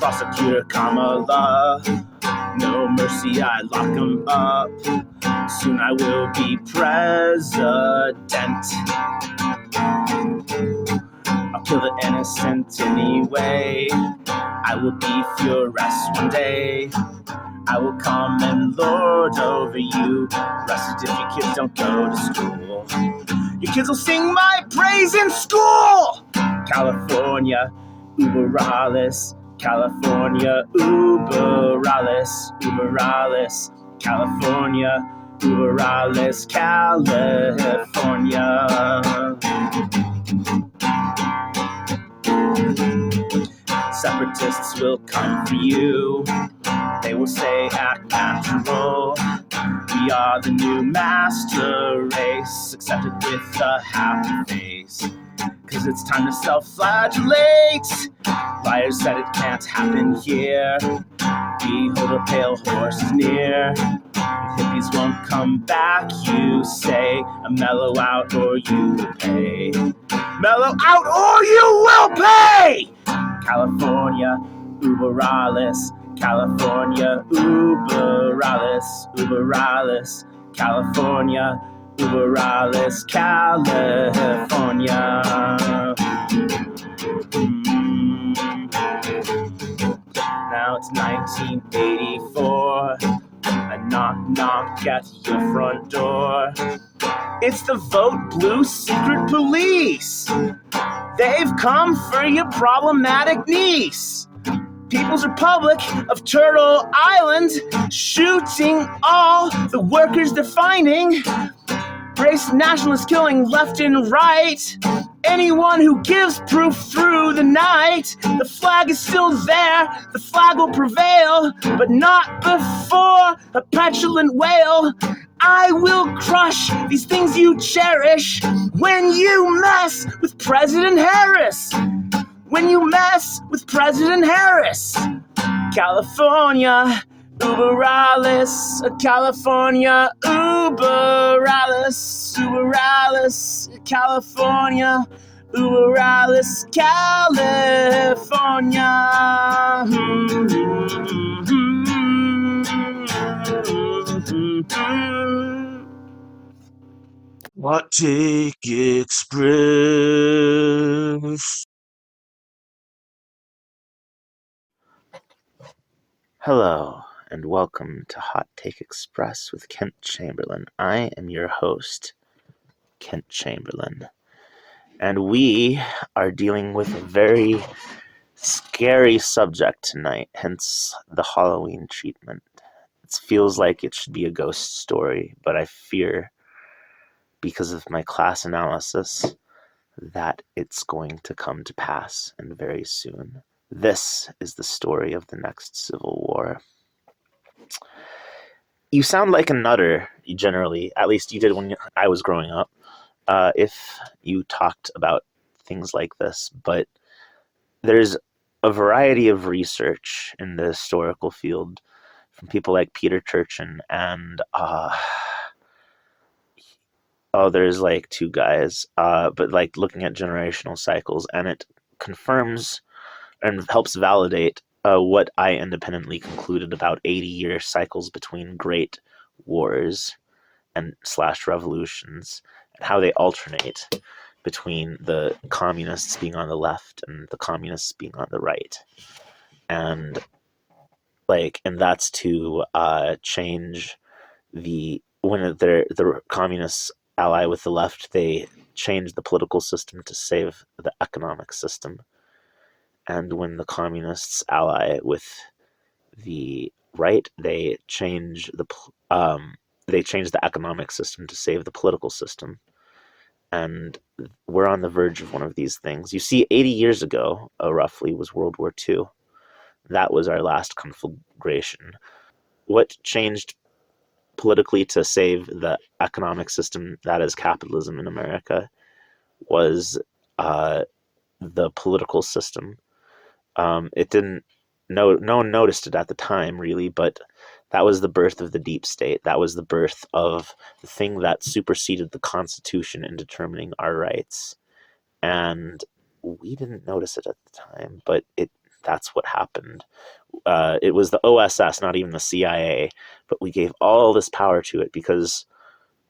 Prosecutor Kamala, no mercy, I lock him up. Soon I will be president. I'll kill the innocent anyway. I will be furious one day. I will come and lord over you. Arrested if your kids don't go to school. Your kids will sing my praise in school. California, Uber Alles. California, Uber Alles. Uber Alles. California, Uber Alles. California. Separatists will come for you. They will say act natural. We are the new master race, accepted with a happy face. Cause it's time to self-flagellate. Liars said it can't happen here. Behold a pale horse is near. Hippies won't come back, you say. Mellow out or you will pay. Mellow out or you will pay! California, Uber Alles. California, Uber Alles. Uber Alles. California, Uber Alles. California. Now it's 1984. A knock knock at your front door. It's the Vote Blue Secret Police. They've come for your problematic niece. People's Republic of Turtle Island, shooting all the workers they're finding. Race nationalists killing left and right. Anyone who gives proof through the night. The flag is still there, the flag will prevail, but not before a petulant whale. I will crush these things you cherish when you mess with President Harris. When you mess with President Harris. California, Uber Alles. California, Uber Alles. Uber Alles. California, Uber Alles. California. Hot Take Express. Hello, and welcome to Hot Take Express with Kent Chamberlain. I am your host, Kent Chamberlain, and we are dealing with a very scary subject tonight, hence the Halloween treatment. It feels like it should be a ghost story, but I fear, because of my class analysis, that it's going to come to pass, and very soon. This is the story of the next Civil War. You sound like a nutter, generally. At least you did when I was growing up, if you talked about things like this. But there's a variety of research in the historical field from people like Peter Turchin and there's like two guys, but like looking at generational cycles, and it confirms and helps validate what I independently concluded about 80-year cycles between great wars and / revolutions, and how they alternate between the communists being on the left and the communists being on the right. And that's to change when the communists ally with the left, they change the political system to save the economic system. And when the communists ally with the right, they change the economic system to save the political system. And we're on the verge of one of these things. You see, 80 years ago, roughly, was World War II. That was our last conflagration. What changed politically to save the economic system, that is capitalism in America, was the political system. No one noticed it at the time, really, but that was the birth of the deep state. That was the birth of the thing that superseded the Constitution in determining our rights. And we didn't notice it at the time, but it that's what happened. It was the OSS, not even the CIA, but we gave all this power to it because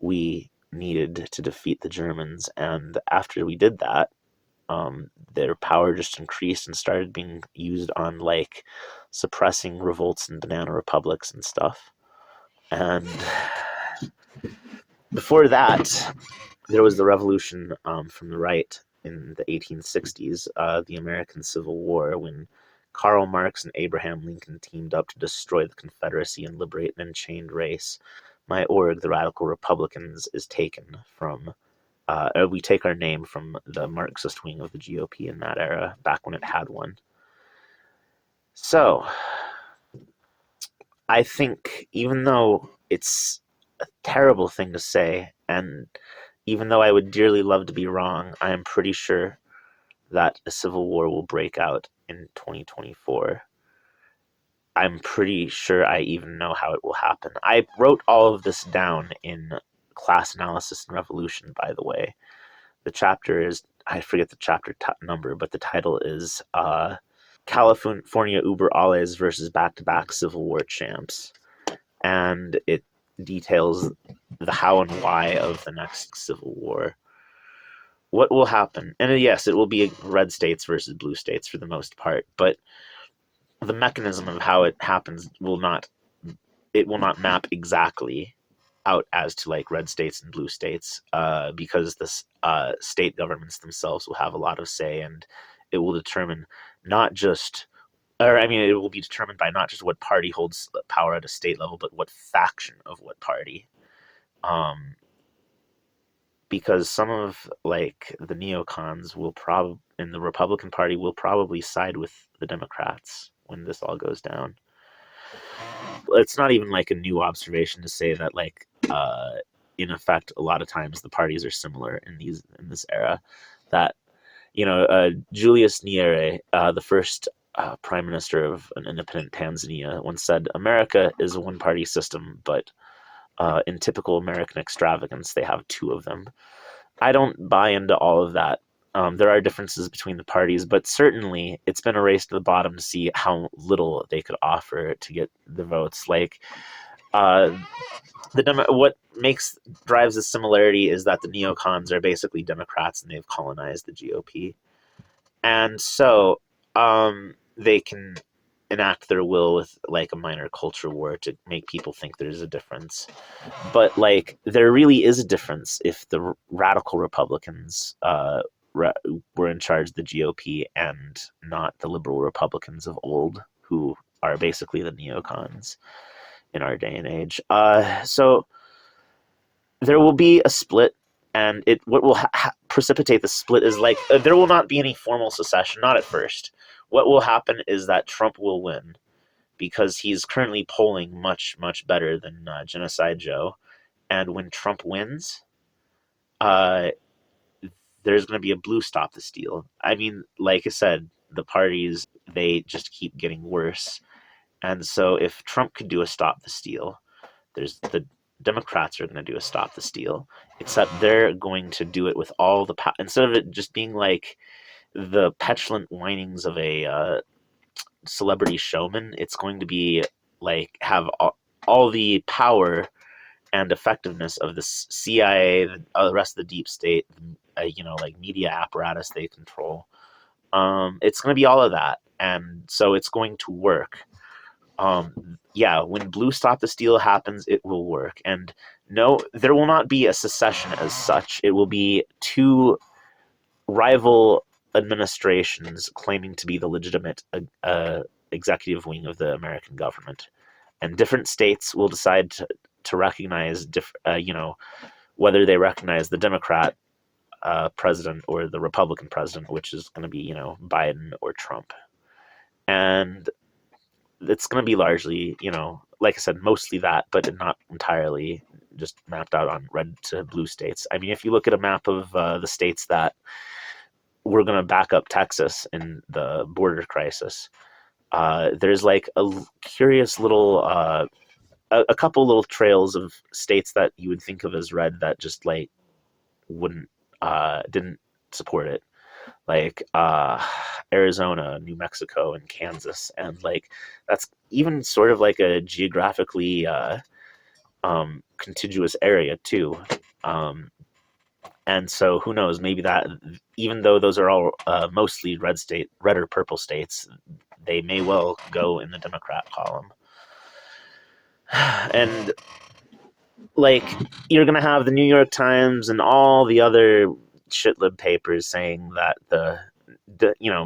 we needed to defeat the Germans. And after we did that, their power just increased and started being used on like suppressing revolts and banana republics and stuff. And before that, there was the revolution from the right in the 1860s, the American Civil War, when Karl Marx and Abraham Lincoln teamed up to destroy the Confederacy and liberate an enchained race. My org, the Radical Republicans, is taken from we take our name from the Marxist wing of the GOP in that era, back when it had one. So, I think even though it's a terrible thing to say, and even though I would dearly love to be wrong, I am pretty sure that a civil war will break out in 2024. I'm pretty sure I even know how it will happen. I wrote all of this down in Class Analysis and Revolution, by the way. The chapter is, I forget the chapter number, but the title is California Uber Alles versus Back-to-Back Civil War Champs. And it details the how and why of the next civil war. What will happen? And yes, it will be red states versus blue states for the most part, but the mechanism of how it happens will not map exactly out as to like red states and blue states, because the state governments themselves will have a lot of say, and it will determine not just, it will be determined by not just what party holds power at a state level, but what faction of what party. Because some of like the neocons will in the Republican Party will probably side with the Democrats when this all goes down. It's not even like a new observation to say that like in effect a lot of times the parties are similar in this era. That Julius Nyerere, the first prime minister of an independent Tanzania, once said, "America is a one-party system, but in typical American extravagance, they have two of them." I don't buy into all of that. There are differences between the parties, but certainly it's been a race to the bottom to see how little they could offer to get the votes. Like, what drives the similarity is that the neocons are basically Democrats and they've colonized the GOP. And so they can enact their will with like a minor culture war to make people think there's a difference. But like there really is a difference if the radical Republicans were in charge of the GOP and not the liberal Republicans of old, who are basically the neocons in our day and age. So there will be a split, and what will precipitate the split is like there will not be any formal secession, not at first. What will happen is that Trump will win because he's currently polling much, much better than Genocide Joe. And when Trump wins, there's going to be a blue stop the steal. I mean, like I said, the parties, they just keep getting worse. And so if Trump could do a stop the steal, the Democrats are going to do a stop the steal, except they're going to do it with all the power. Instead of it just being like the petulant whinings of a celebrity showman, it's going to be like have all the power and effectiveness of the CIA, the rest of the deep state, like media apparatus they control. It's going to be all of that, and so it's going to work. When blue stop the steal happens, it will work. And no, there will not be a secession as such. It will be two rival administrations claiming to be the legitimate executive wing of the American government, and different states will decide to recognize whether they recognize the Democrat president or the Republican president, which is going to be Biden or Trump. And it's going to be largely like I said, mostly that, but not entirely just mapped out on red to blue states. I mean, if you look at a map of the states that we're going to back up Texas in the border crisis, there's like a curious little a couple little trails of states that you would think of as red that just like didn't support it. like Arizona, New Mexico, and Kansas, and like that's even sort of like a geographically contiguous area too. And so who knows? Maybe that, even though those are all mostly red or purple states, they may well go in the Democrat column. And like you're gonna have the New York Times and all the other shitlib papers saying that the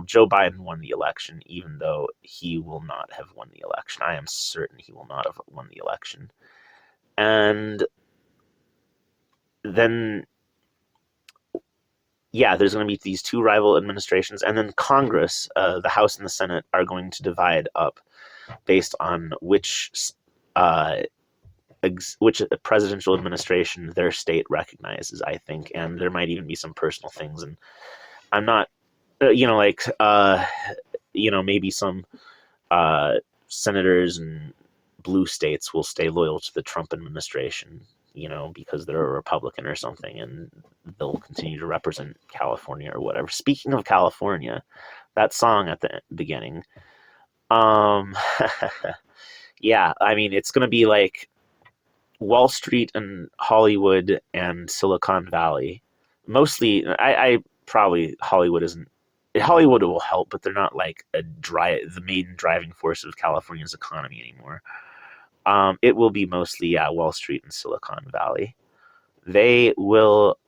Joe Biden won the election, even though he will not have won the election. I am certain he will not have won the election. And then there's going to be these two rival administrations, and then Congress, the House and the Senate, are going to divide up based on which presidential administration their state recognizes, I think. And there might even be some personal things, and I'm not, maybe some senators in blue states will stay loyal to the Trump administration, because they're a Republican or something, and they'll continue to represent California or whatever. Speaking of California, that song at the beginning, yeah, I mean, it's going to be like Wall Street and Hollywood and Silicon Valley. Mostly, I probably Hollywood will help, but they're not like the main driving force of California's economy anymore. It will be mostly Wall Street and Silicon Valley. They will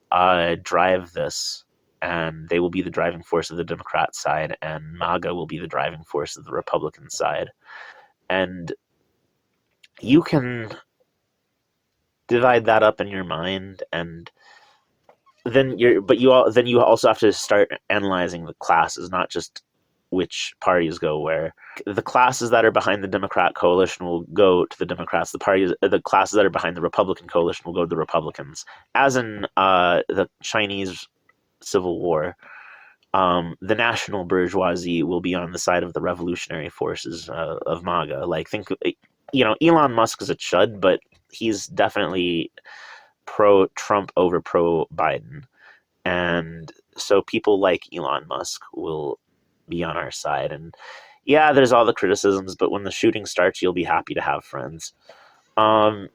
drive this, and they will be the driving force of the Democrat side, and MAGA will be the driving force of the Republican side. And you can divide that up in your mind, and then you also have to start analyzing the classes, not just which parties go where. The classes that are behind the Democrat coalition will go to the Democrats. The classes that are behind the Republican coalition will go to the Republicans. As in the Chinese Civil War, the national bourgeoisie will be on the side of the revolutionary forces of MAGA. Like, think, Elon Musk is a chud, but he's definitely pro-Trump over pro-Biden. And so people like Elon Musk will be on our side. And there's all the criticisms, but when the shooting starts, you'll be happy to have friends. I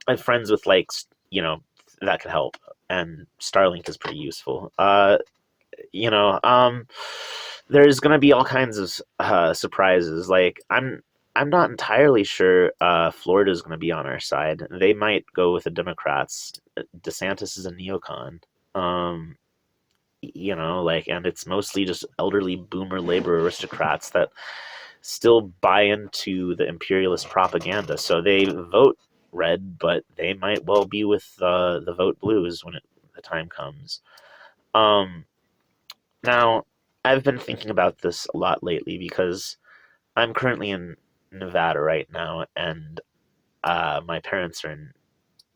have friends with that could help, and Starlink is pretty useful. There's gonna be all kinds of surprises. Like, I'm not entirely sure Florida's gonna be on our side. They might go with the Democrats. DeSantis is a neocon. And it's mostly just elderly boomer labor aristocrats that still buy into the imperialist propaganda. So they vote red, but they might well be with the vote blues when the time comes. Now, I've been thinking about this a lot lately because I'm currently in Nevada right now, and my parents are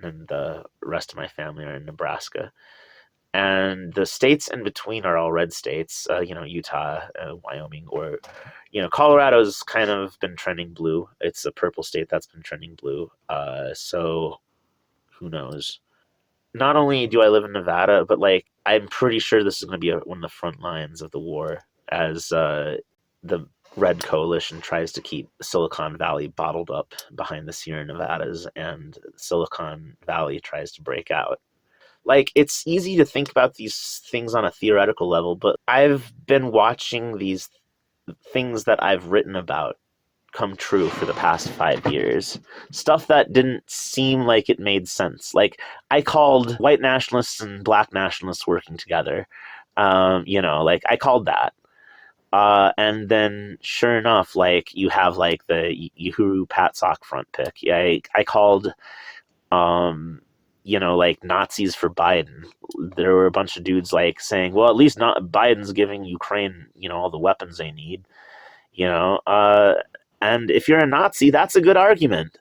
and the rest of my family are in Nebraska. And the states in between are all red states, Utah, Wyoming, or, Colorado's kind of been trending blue. It's a purple state that's been trending blue. So who knows? Not only do I live in Nevada, but I'm pretty sure this is going to be one of the front lines of the war as the Red Coalition tries to keep Silicon Valley bottled up behind the Sierra Nevadas, and Silicon Valley tries to break out. It's easy to think about these things on a theoretical level, but I've been watching these things that I've written about come true for the past 5 years. Stuff that didn't seem like it made sense. I called white nationalists and black nationalists working together. I called that. And then sure enough, you have the Uhuru Patsock front pick. I called Nazis for Biden. There were a bunch of dudes saying, well, at least not Biden's giving Ukraine, all the weapons they need, and if you're a Nazi, that's a good argument.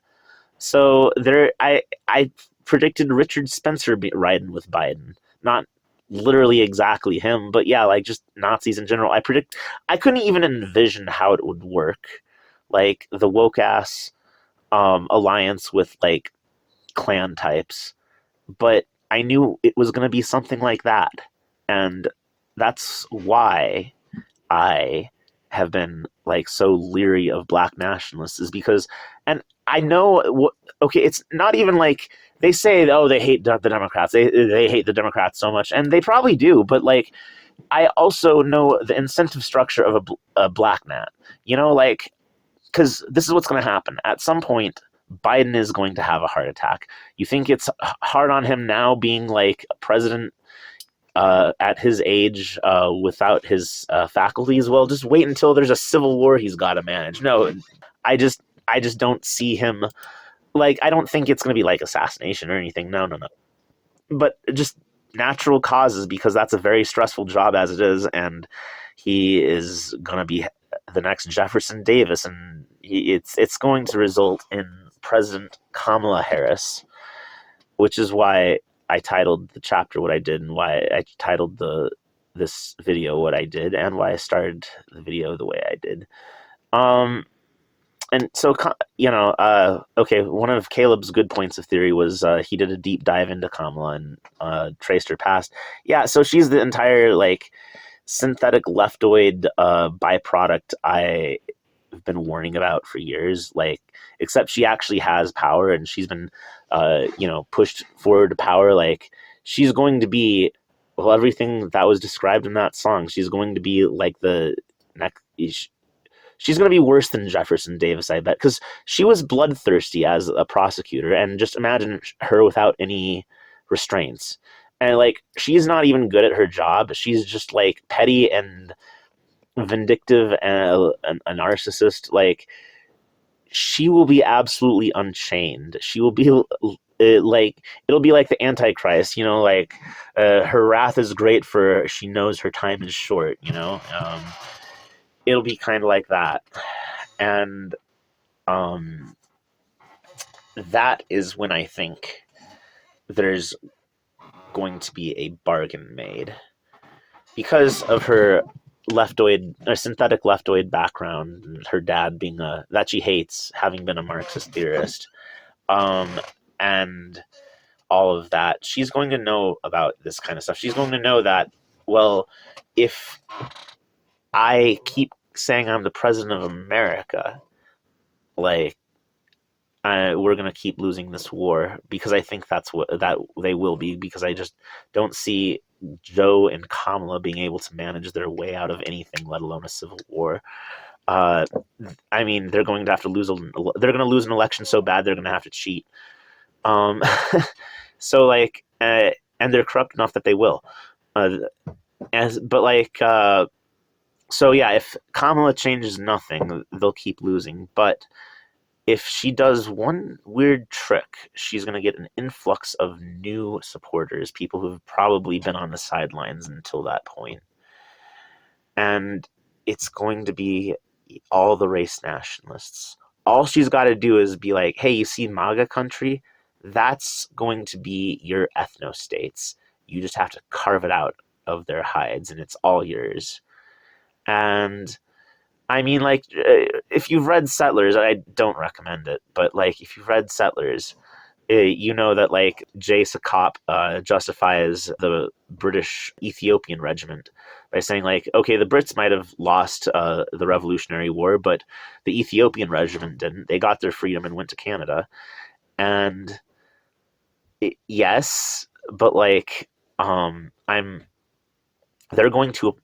So I predicted Richard Spencer riding with Biden, not literally exactly him, but just Nazis in general. I couldn't even envision how it would work, the woke ass alliance with Klan types. But I knew it was going to be something like that. And that's why I have been like so leery of black nationalists, is because, and I know okay, it's not even like they say, oh, they hate the Democrats, they hate the Democrats so much, and they probably do, but like I also know the incentive structure of a black nat, like, because this is what's going to happen at some point. Biden is going to have a heart attack. You think it's hard on him now being like a president at his age without his faculties? Well, just wait until there's a civil war he's got to manage. No, I just don't see him, like, I don't think it's going to be like assassination or anything. No. But just natural causes, because that's a very stressful job as it is, and he is going to be the next Jefferson Davis, and it's going to result in President Kamala Harris, which is why I titled the chapter what I did, and why I titled this video what I did, and why I started the video the way I did. And so, okay, one of Caleb's good points of theory was he did a deep dive into Kamala and traced her past. Yeah, so she's the entire, like, synthetic leftoid byproduct I've been warning about for years, like, except she actually has power, and she's been, pushed forward to power. Like, she's going to be, well, everything that was described in that song. She's going to be like she's going to be worse than Jefferson Davis, I bet, because she was bloodthirsty as a prosecutor, and just imagine her without any restraints. And, like, she's not even good at her job. She's just, like, petty and vindictive and a narcissist. Like, she will be absolutely unchained. She will be, like, it'll be like the Antichrist, like, her wrath is great, for she knows her time is short, it'll be kind of like that. And that is when I think there's going to be a bargain made, because of her synthetic leftoid background, her dad being that she hates, having been a Marxist theorist, and all of that. She's going to know about this kind of stuff. She's going to know that, well, if I keep saying I'm the president of America, like, we're going to keep losing this war, because I think that they will be, because I just don't see Joe and Kamala being able to manage their way out of anything, let alone a civil war. I mean, they're going to have to lose an election so bad they're going to have to cheat. So, like, and they're corrupt enough that they will. So yeah, if Kamala changes nothing, they'll keep losing. But if she does one weird trick, she's going to get an influx of new supporters, people who've probably been on the sidelines until that point. And it's going to be all the race nationalists. All she's got to do is be like, hey, you see MAGA country? That's going to be your ethno-states. You just have to carve it out of their hides, and it's all yours. And I mean, like, if you've read Settlers, I don't recommend it, but, like, if you've read Settlers, you know that, like, Jay Sakop justifies the British Ethiopian regiment by saying, like, okay, the Brits might have lost the Revolutionary War, but the Ethiopian regiment didn't. They got their freedom and went to Canada. And yes, but, like, they're going to,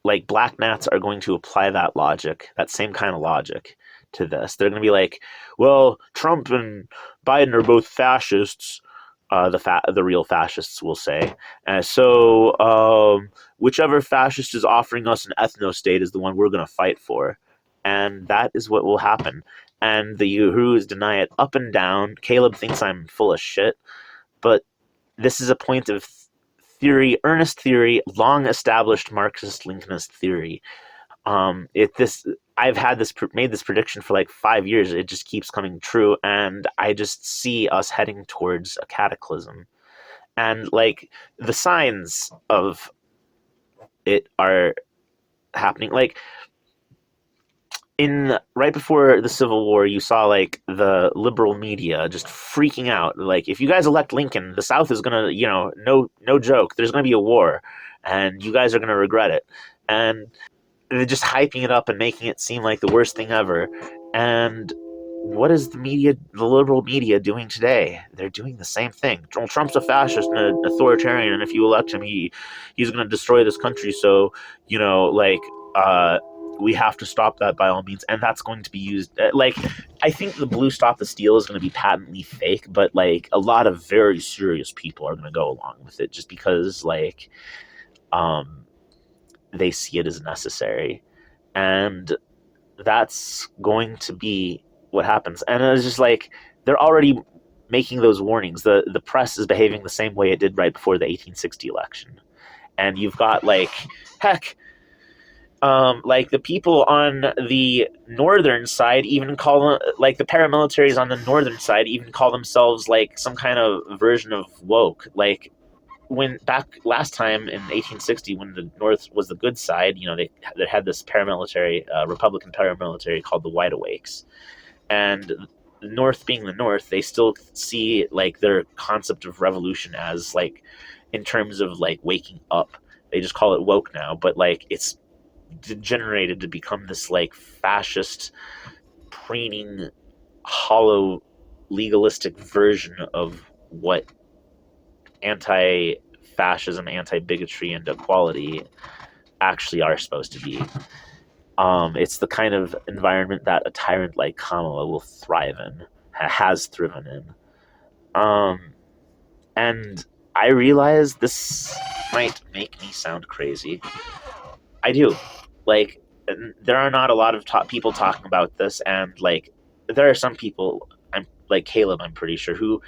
like, black nats are going to apply that logic, that same kind of logic, to this. They're going to be like, well, Trump and Biden are both fascists, the real fascists will say. So whichever fascist is offering us an ethno-state is the one we're going to fight for. And that is what will happen. And the Uhurus deny it up and down. Caleb thinks I'm full of shit. But this is a point of theory, earnest theory, long-established Marxist-Leninist theory. I've made this prediction for like 5 years. It just keeps coming true, and I just see us heading towards a cataclysm. And, like, the signs of it are happening. Like, right before the Civil War, you saw, like, the liberal media just freaking out. Like, if you guys elect Lincoln, the South is gonna, no joke, there's gonna be a war. and you guys are going to regret it. And they're just hyping it up and making it seem like the worst thing ever. And what is the liberal media doing today? They're doing the same thing. Donald Trump's a fascist and an authoritarian, and if you elect him, he's going to destroy this country. So, we have to stop that by all means. And that's going to be used. I think the blue stop the steal is going to be patently fake, but a lot of very serious people are going to go along with it just because they see it as necessary. And that's going to be what happens. And it's just they're already making those warnings. The press is behaving the same way it did right before the 1860 election. And you've got the people on the northern side even call them, the paramilitaries on the northern side even call themselves some kind of version of woke. When back last time in 1860, when the North was the good side, they had this paramilitary, Republican paramilitary called the Wide Awakes. And the North being the North, they still see their concept of revolution as in terms of waking up. They just call it woke now, but it's degenerated to become this fascist, preening, hollow, legalistic version of what anti-fascism, anti-bigotry, and equality actually are supposed to be. It's the kind of environment that a tyrant like Kamala will thrive in, has thriven in. And I realize this might make me sound crazy. I do. There are not a lot of people talking about this, and there are some people, I'm Caleb, I'm pretty sure, who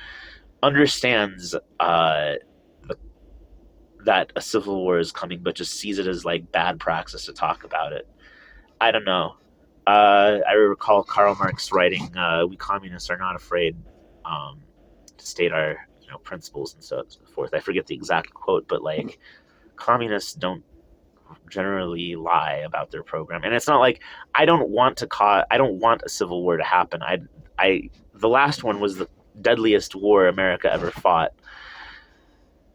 understands that a civil war is coming, but just sees it as bad praxis to talk about it. I don't know. I recall Karl Marx writing, "We communists are not afraid to state our principles and so forth." I forget the exact quote, but communists don't generally lie about their program, and it's not I don't want a civil war to happen. The last one was the deadliest war America ever fought,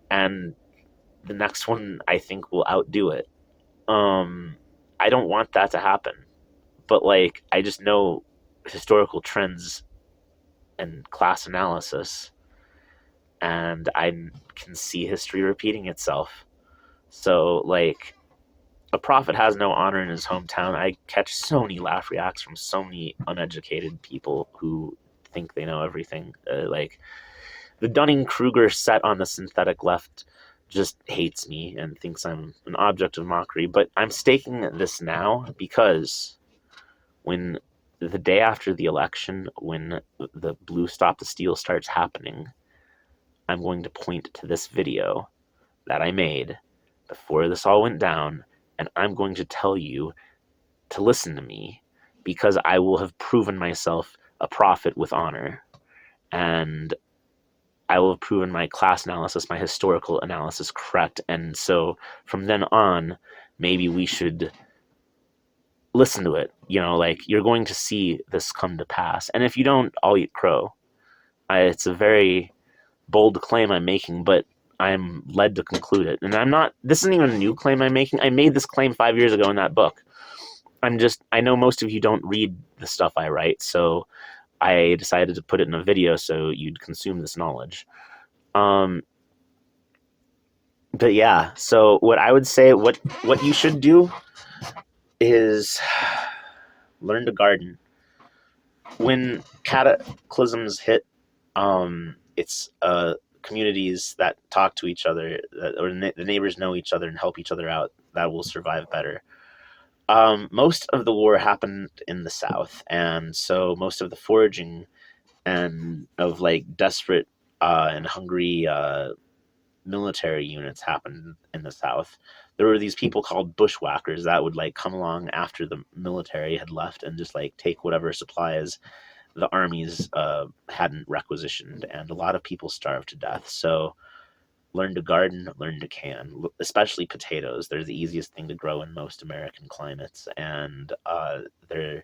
and the next one I think will outdo it. I don't want that to happen, but I just know historical trends and class analysis, and I can see history repeating itself. So a prophet has no honor in his hometown. I catch so many laugh reacts from so many uneducated people who think they know everything. The Dunning-Kruger set on the synthetic left just hates me and thinks I'm an object of mockery. But I'm staking this now because when the day after the election, when the blue stop the steal starts happening, I'm going to point to this video that I made before this all went down, and I'm going to tell you to listen to me because I will have proven myself a prophet with honor, and I will have proven my class analysis, my historical analysis correct. And so from then on, maybe we should listen to it. You're going to see this come to pass. And if you don't, I'll eat crow. It's a very bold claim I'm making, but I'm led to conclude it. And this isn't even a new claim I'm making. I made this claim 5 years ago in that book. I know most of you don't read the stuff I write, so I decided to put it in a video so you'd consume this knowledge. But yeah, so what I would say, what you should do is learn to garden. When cataclysms hit, it's communities that talk to each other, or the neighbors know each other and help each other out, that will survive better. Most of the war happened in the South, and so most of the foraging and of desperate and hungry military units happened in the South. There were these people called bushwhackers that would come along after the military had left and just take whatever supplies the armies hadn't requisitioned, and a lot of people starved to death. So learn to garden, learn to can, especially potatoes. They're the easiest thing to grow in most American climates, and they're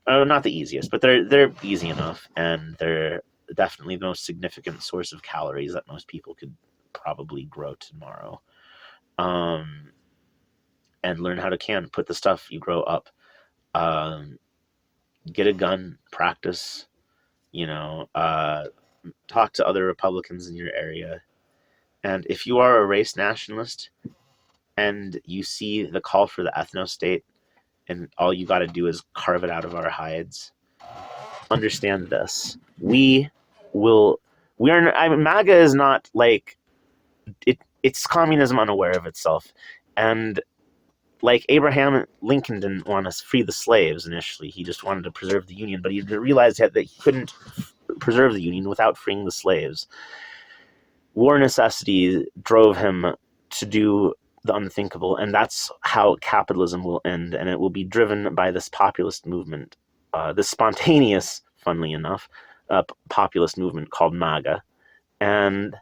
not the easiest, but they're easy enough, and they're definitely the most significant source of calories that most people could probably grow tomorrow. and learn how to can. Put the stuff you grow up. Get a gun, practice, talk to other Republicans in your area. And if you are a race nationalist and you see the call for the ethno-state and all you got to do is carve it out of our hides, understand this. MAGA is not like, it's communism unaware of itself. And like Abraham Lincoln didn't want to free the slaves initially. He just wanted to preserve the Union, but he realized that he couldn't preserve the Union without freeing the slaves. War necessity drove him to do the unthinkable, and that's how capitalism will end, and it will be driven by this populist movement, this spontaneous, funnily enough, populist movement called MAGA. And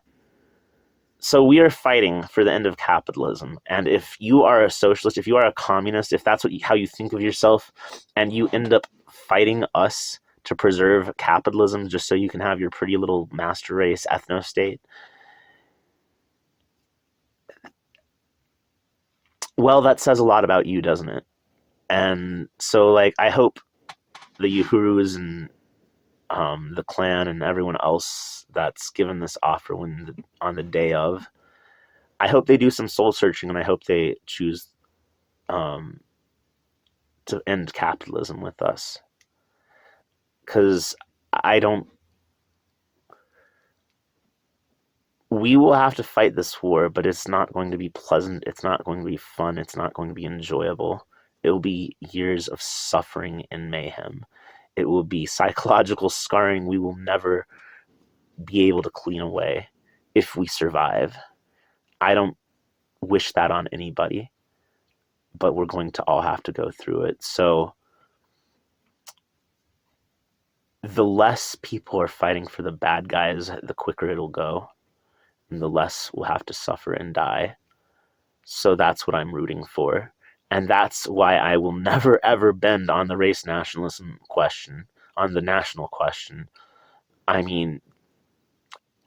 so we are fighting for the end of capitalism. And if you are a socialist, if you are a communist, if that's how you think of yourself, and you end up fighting us to preserve capitalism just so you can have your pretty little master race ethno-state, well, that says a lot about you, doesn't it? And so, like, I hope the Uhurus and the Klan and everyone else that's given this offer on the day of, I hope they do some soul searching, and I hope they choose to end capitalism with us. Because we will have to fight this war, but it's not going to be pleasant. It's not going to be fun. It's not going to be enjoyable. It will be years of suffering and mayhem. It will be psychological scarring we will never be able to clean away if we survive. I don't wish that on anybody, but we're going to all have to go through it. So the less people are fighting for the bad guys, the quicker it'll go, and the less we'll have to suffer and die. So that's what I'm rooting for. And that's why I will never, ever bend on the race nationalism question, on the national question. I mean,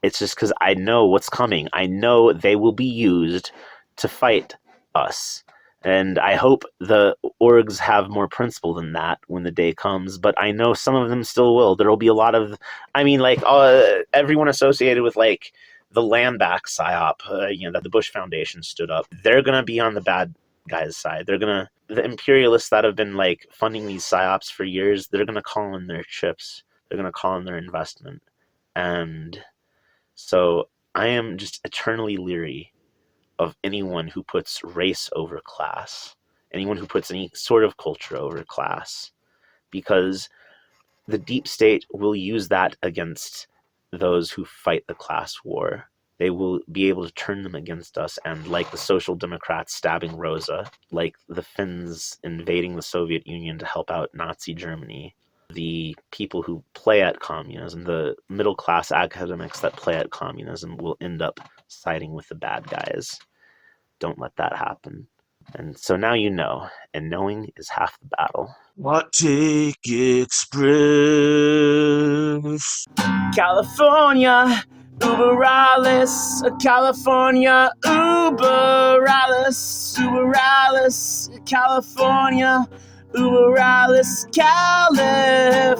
it's just because I know what's coming. I know they will be used to fight us. And I hope the orgs have more principle than that when the day comes. But I know some of them still will. There will be a lot of, everyone associated with, like, the land back psyop, that the Bush Foundation stood up. They're going to be on the bad guys' side. The imperialists that have been, like, funding these psyops for years, they're going to call in their chips. They're going to call in their investment. And so I am just eternally leery of anyone who puts race over class, anyone who puts any sort of culture over class, because the deep state will use that against those who fight the class war. They will be able to turn them against us, and like the Social Democrats stabbing Rosa, like the Finns invading the Soviet Union to help out Nazi Germany, the people who play at communism, the middle-class academics that play at communism will end up siding with the bad guys. Don't let that happen. And so now you know, and knowing is half the battle. Wattic Express. California, Uber Alles, California, Uber Alles, California, Uber Alles, California.